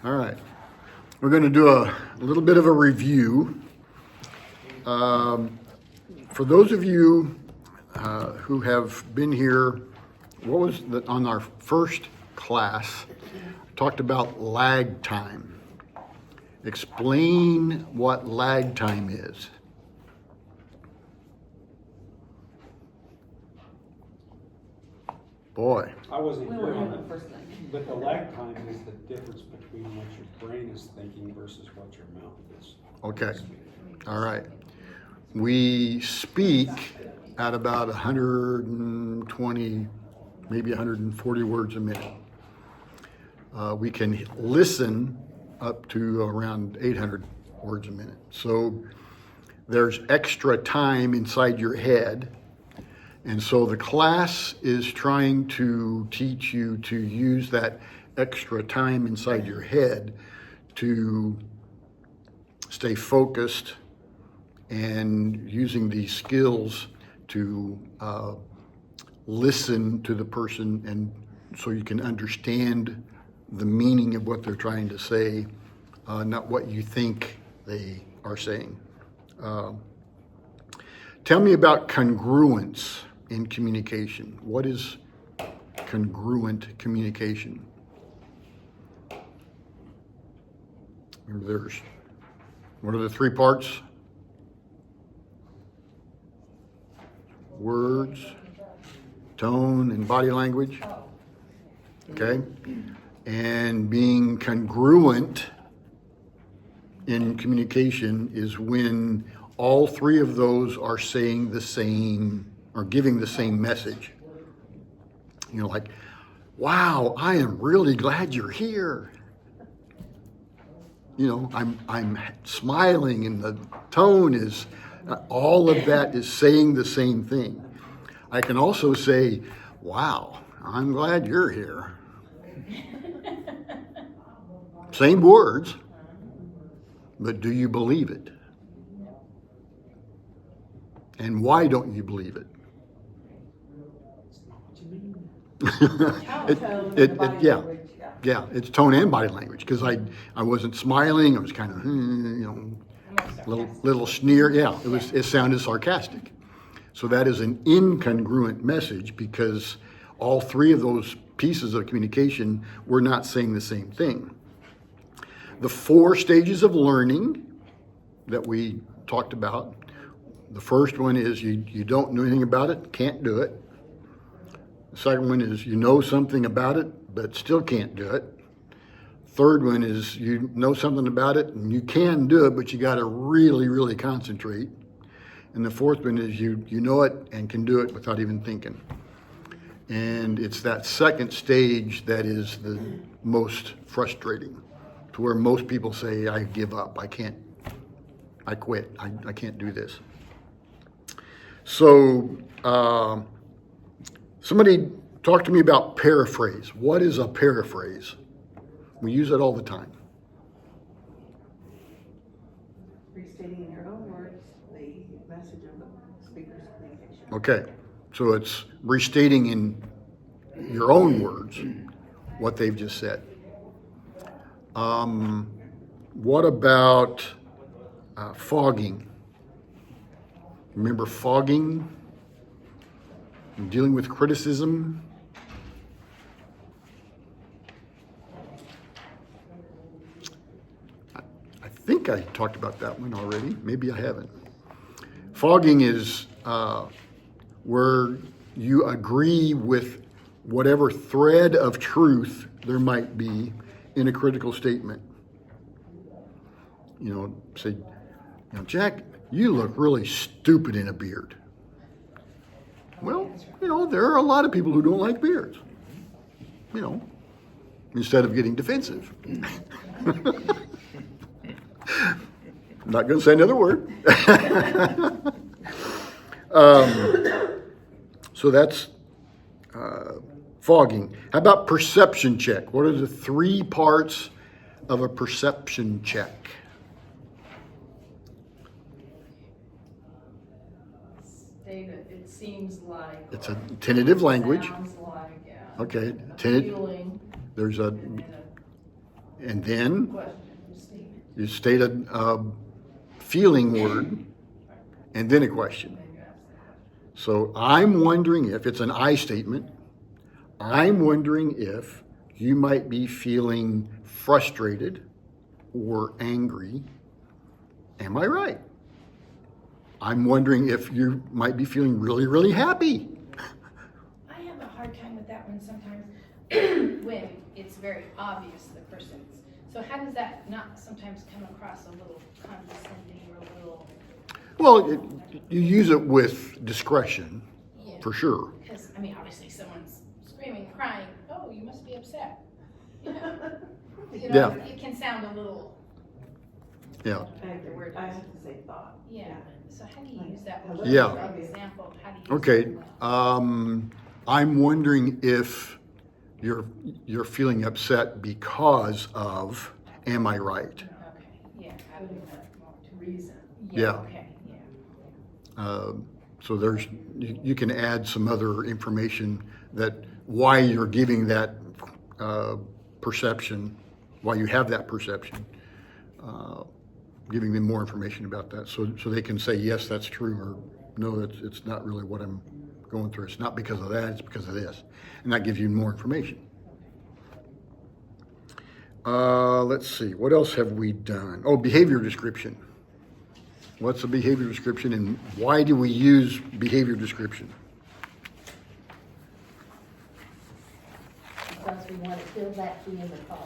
All right. We're going to do a little bit of a review. For those of you who have been here, on our first class, talked about lag time. Explain what lag time is. Boy. I wasn't here on it, but the lag time is the difference between what your brain is thinking versus what your mouth is. Okay. All right. We speak at about 120, maybe 140 words a minute. We can listen up to around 800 words a minute. So there's extra time inside your head. And so the class is trying to teach you to use that extra time inside your head to stay focused and using these skills to listen to the person, and so you can understand the meaning of what they're trying to say, not what you think they are saying. Tell me about congruence in communication. What is congruent communication? What are the three parts? Words, tone, and body language. Okay? And being congruent in communication is when all three of those are saying the same, or giving the same message. You know, like, wow, I am really glad you're here. You know, I'm smiling, and the tone is, all of that is saying the same thing. I can also say, wow, I'm glad you're here. Same words, but do you believe it? And why don't you believe it? Yeah, it's tone and body language, because I wasn't smiling. I was kind of, little sneer. Yeah, it sounded sarcastic. So that is an incongruent message, because all three of those pieces of communication were not saying the same thing. The 4 stages of learning that we talked about. The first one is you don't know anything about it, can't do it. The second one is you know something about it, but still can't do it. Third one is you know something about it and you can do it, but you got to really, really concentrate. And the fourth one is you know it and can do it without even thinking. And it's that second stage that is the most frustrating, to where most people say, I give up, I quit, I can't do this. So somebody talk to me about paraphrase. What is a paraphrase? We use it all the time. Restating in your own words the message of the speaker's communication. Okay, so it's restating in your own words what they've just said. What about fogging? Remember fogging? Dealing with criticism? I think I talked about that one already. Maybe I haven't. Fogging is where you agree with whatever thread of truth there might be in a critical statement. You know, say, Jack, you look really stupid in a beard. Well, there are a lot of people who don't like beards. Instead of getting defensive. I'm not going to say another word. So that's fogging. How about perception check? What are the 3 parts of a perception check? It seems like. It's a tentative language. Sounds like, yeah. Okay, Feeling. there's a and then Question, statement. you state a feeling word, and then a question. Then you ask the question. So I'm wondering if it's an I statement. I'm wondering if you might be feeling frustrated or angry. Am I right? I'm wondering if you might be feeling really, really happy. I have a hard time with that one sometimes when it's very obvious the person's. So how does that not sometimes come across a little condescending or a little? Well, you use it with discretion, Yeah. for sure. Because, I mean, obviously someone's screaming, crying, oh, you must be upset. You know, Yeah. it can sound a little, Yeah. I the agree. word I is- have to say thought. yeah. So how do you use that? Yeah. For example, of how do you use Okay. it well? I'm wondering if you're feeling upset because of, am I right? Okay, yeah, how do you, More to reason. Yeah. okay, yeah. So you can add some other information that why you're giving that perception, why you have that perception, giving them more information about that, so they can say yes, that's true, or no, it's not really what I'm going through. It's not because of that, it's because of this, and that gives you more information. Let's see, what else have we done? Oh, behavior description. What's a behavior description, and why do we use behavior description? Because we want to fill that key in the car.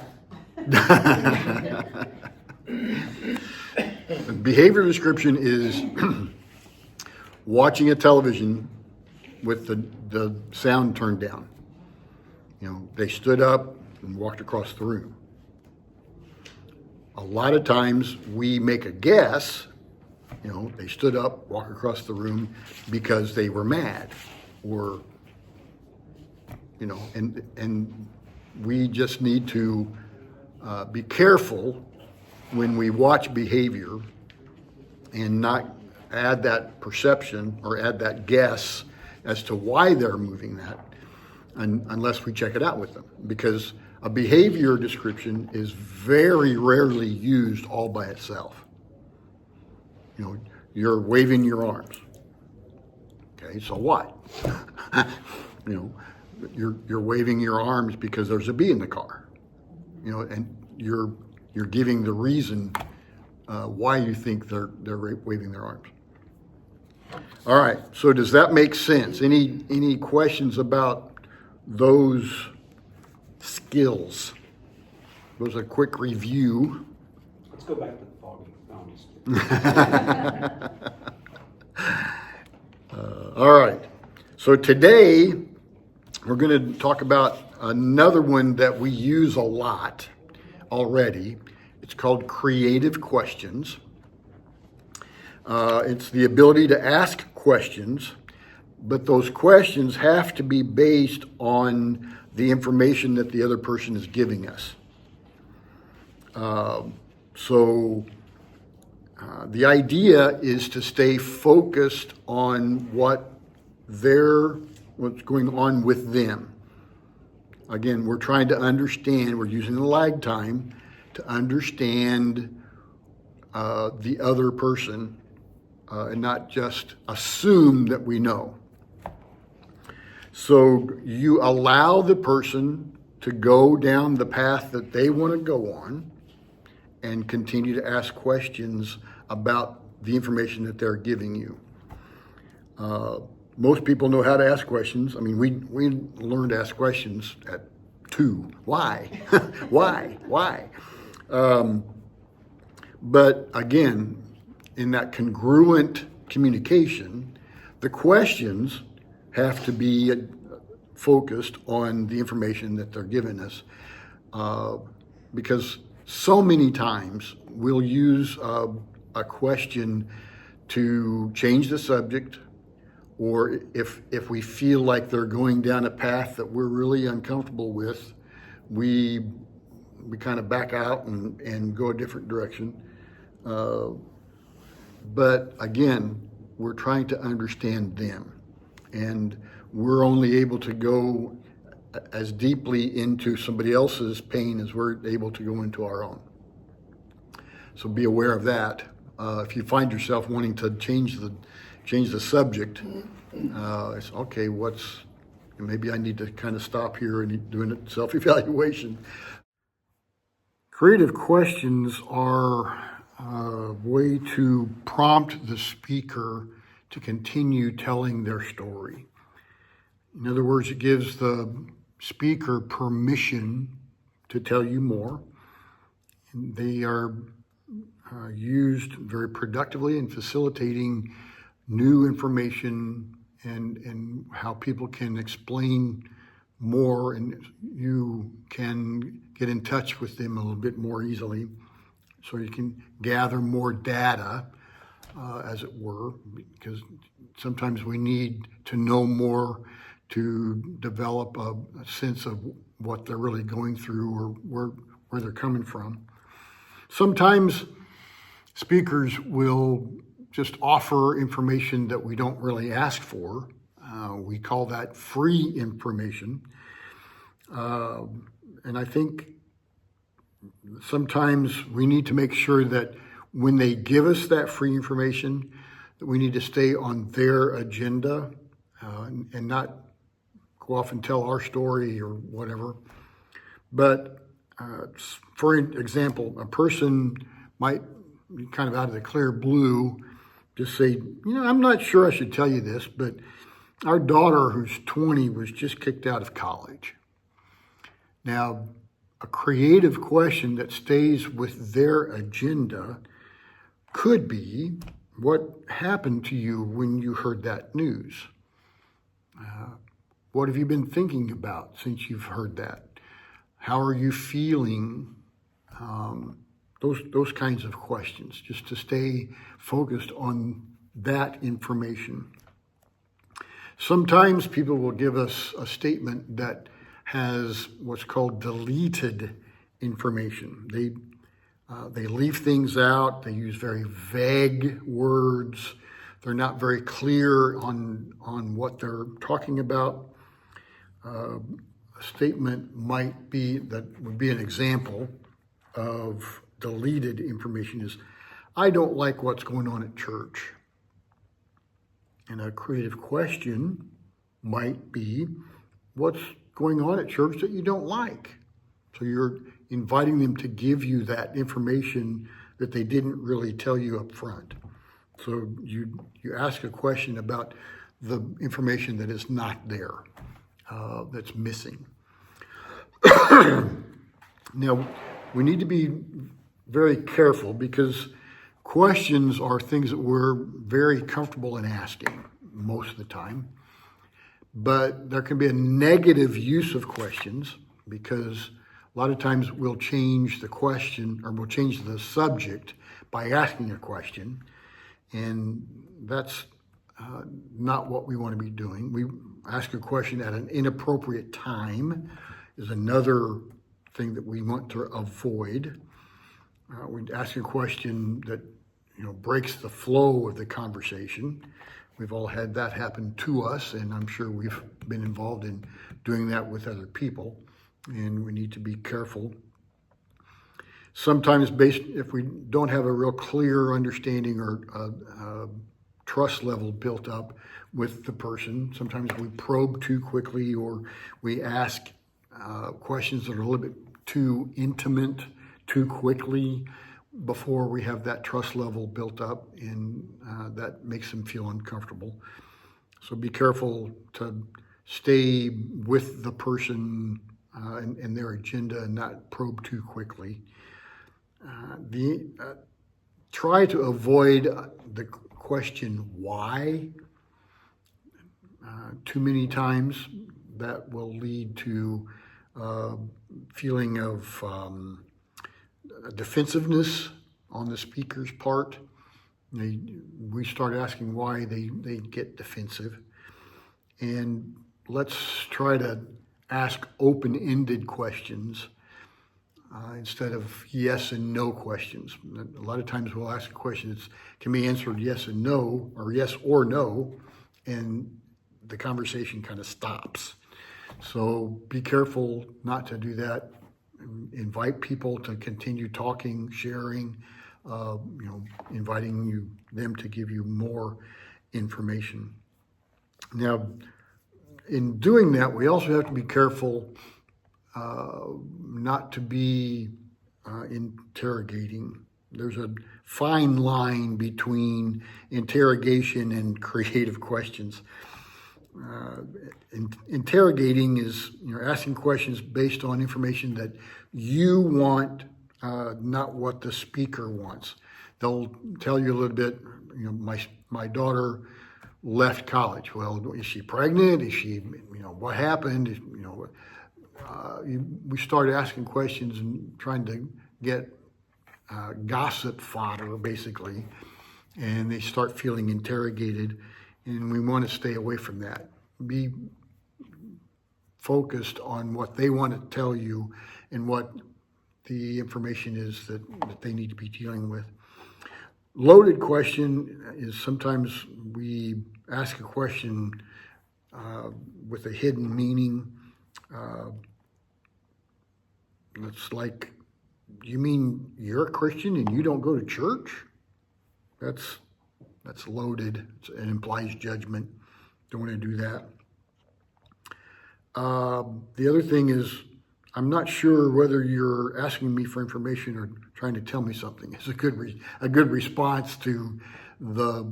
Behavior description is watching a television with the sound turned down. You know, they stood up and walked across the room. A lot of times we make a guess, you know, they stood up, walked across the room because they were mad, or, you know, and we just need to be careful when we watch behavior and not add that perception or add that guess as to why they're moving that, unless we check it out with them. Because a behavior description is very rarely used all by itself. You know, you're waving your arms. Okay, so what? You know, you're waving your arms because there's a bee in the car. You know, and you're giving the reason why you think they're waving their arms. All right. So does that make sense? Any questions about those skills? Was a quick review. Let's go back to the fogging. No, I'm just kidding. All right. So today we're going to talk about another one that we use a lot already. It's called creative questions. It's the ability to ask questions, but those questions have to be based on the information that the other person is giving us. The idea is to stay focused on what's going on with them. Again, we're trying to understand, we're using the lag time to understand the other person and not just assume that we know. So you allow the person to go down the path that they want to go on and continue to ask questions about the information that they're giving you. Most people know how to ask questions. I mean, we learned to ask questions at 2. Why? Why? But again, in that congruent communication, the questions have to be focused on the information that they're giving us. Because so many times we'll use a question to change the subject, or if we feel like they're going down a path that we're really uncomfortable with, we kind of back out and go a different direction. But again, we're trying to understand them, and we're only able to go as deeply into somebody else's pain as we're able to go into our own. So be aware of that. If you find yourself wanting to change the subject, it's okay. Maybe I need to kind of stop here and doing a self-evaluation. Creative questions are a way to prompt the speaker to continue telling their story. In other words, it gives the speaker permission to tell you more. They are used very productively in facilitating new information and how people can explain more, and you can get in touch with them a little bit more easily, so you can gather more data, as it were, because sometimes we need to know more to develop a sense of what they're really going through or where they're coming from. Sometimes speakers will just offer information that we don't really ask for. We call that free information. And I think sometimes we need to make sure that when they give us that free information, that we need to stay on their agenda and not go off and tell our story or whatever. But for example, a person might, kind of out of the clear blue, just say, I'm not sure I should tell you this, but our daughter, who's 20, was just kicked out of college. Now, a creative question that stays with their agenda could be, what happened to you when you heard that news? What have you been thinking about since you've heard that? How are you feeling? Those kinds of questions, just to stay focused on that information. Sometimes people will give us a statement that has what's called deleted information. They leave things out. They use very vague words. They're not very clear on what they're talking about. A statement would be an example of deleted information is, I don't like what's going on at church. And a creative question might be, what's going on at church that you don't like? So you're inviting them to give you that information that they didn't really tell you up front. So you ask a question about the information that is not there, that's missing. Now, we need to be very careful, because questions are things that we're very comfortable in asking most of the time. But there can be a negative use of questions, because a lot of times we'll change the question, or we'll change the subject by asking a question. And that's not what we want to be doing. We ask a question at an inappropriate time is another thing that we want to avoid. We ask a question that breaks the flow of the conversation. We've all had that happen to us, and I'm sure we've been involved in doing that with other people, and we need to be careful. Sometimes, if we don't have a real clear understanding or trust level built up with the person, sometimes we probe too quickly, or we ask questions that are a little bit too intimate too quickly before we have that trust level built up, and that makes them feel uncomfortable. So be careful to stay with the person and their agenda and not probe too quickly. Try to avoid the question why. Too many times that will lead to feeling of defensiveness on the speaker's part. We start asking why, they get defensive. And let's try to ask open-ended questions instead of yes and no questions. A lot of times we'll ask a question that can be answered yes and no, or yes or no, and the conversation kind of stops. So be careful not to do that. Invite people to continue talking, sharing, inviting them to give you more information. Now, in doing that, we also have to be careful not to be interrogating. There's a fine line between interrogation and creative questions. Interrogating is asking questions based on information that you want, not what the speaker wants. They'll tell you a little bit. My daughter left college. Well, is she pregnant? Is she? What happened? We started asking questions and trying to get gossip fodder, basically, and they start feeling interrogated. And we want to stay away from that. Be focused on what they want to tell you and what the information is that they need to be dealing with. Loaded question is sometimes we ask a question with a hidden meaning. It's like, you mean you're a Christian and you don't go to church? That's loaded. It implies judgment. Don't want to do that. The other thing is, I'm not sure whether you're asking me for information or trying to tell me something. It's a good response to the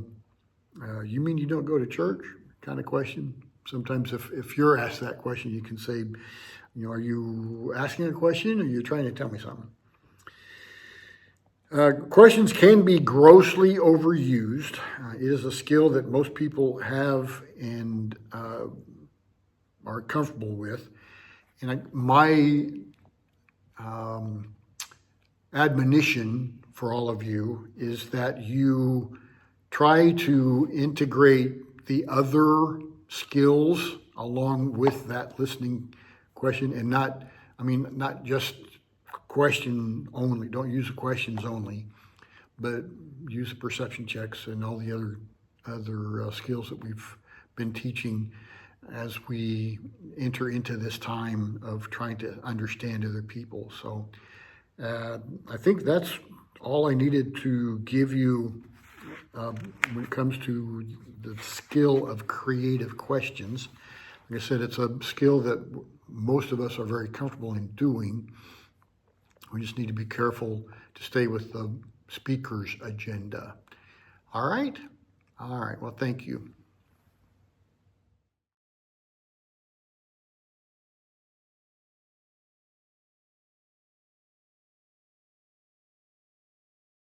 you mean you don't go to church kind of question. Sometimes if you're asked that question, you can say, are you asking a question or are you trying to tell me something? Questions can be grossly overused. It is a skill that most people have and are comfortable with. And my admonition for all of you is that you try to integrate the other skills along with that listening question, and not just question only. Don't use the questions only, but use the perception checks and all the other skills that we've been teaching as we enter into this time of trying to understand other people. So I think that's all I needed to give you when it comes to the skill of creative questions. Like I said, it's a skill that most of us are very comfortable in doing. We just need to be careful to stay with the speaker's agenda. All right? All right. Well, thank you.